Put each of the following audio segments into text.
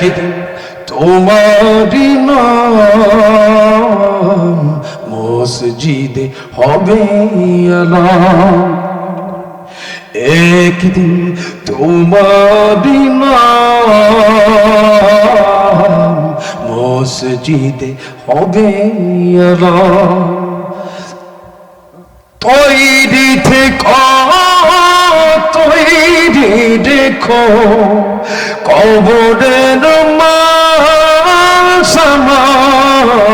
একদিন তোমারি নাম মসজিদে হবে আলাম, একদিন তোমারি নাম মসজিদে হবে আলাম। তৈরি থেকো তৈরি রেখো কবরের সামান,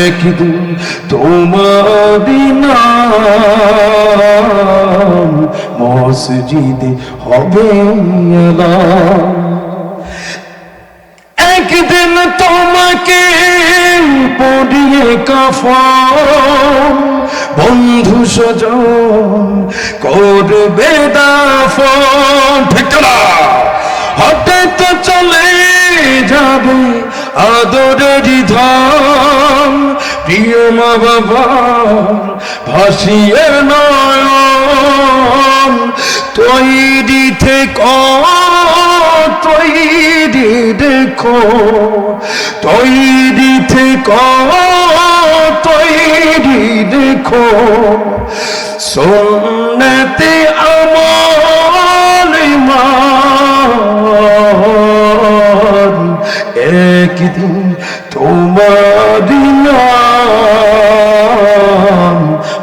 একদিন তোমারি নাম মসজিদে হবে আলাম। একদিন তোমাকে পরিয়ে কাফন বন্ধু স্বজন করবে দাফন, ঠিক না? হঠাৎ চলে যাবে আদরের ধন, প্রিয় মা বাবার ভাসিয়ে নয়ন। তৈরি থেকো তৈরি দেখো তৈরি থেকো তৈরি দেখো সুন্নতে আমল ইমান, একদিন তোমারি নাম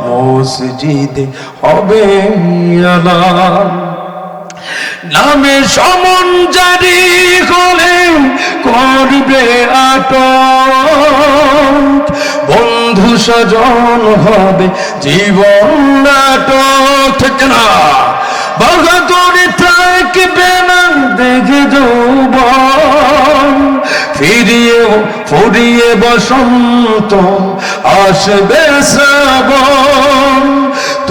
মসজিদে হবে আলাম। নামে সমন জারি হলে করবে আটক, বন্ধু স্বজন হবে জীবন নাটক, ঠিক না? বাহাদুরি থাকবে না দেখে যৌবন, ফুরিয়ে বসন্ত আসবে শ্রাবণ।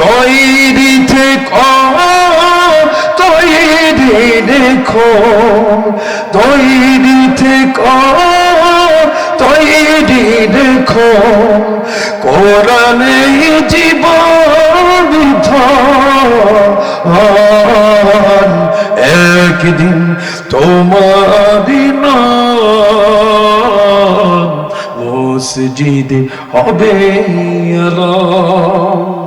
তৈরি থেকো তৈরি দেখো তৈরি থেকো তৈরি দেখো কোরআনে জীবন বিধান, একদিন তোমারি নাম মসজিদে হবে আলাম।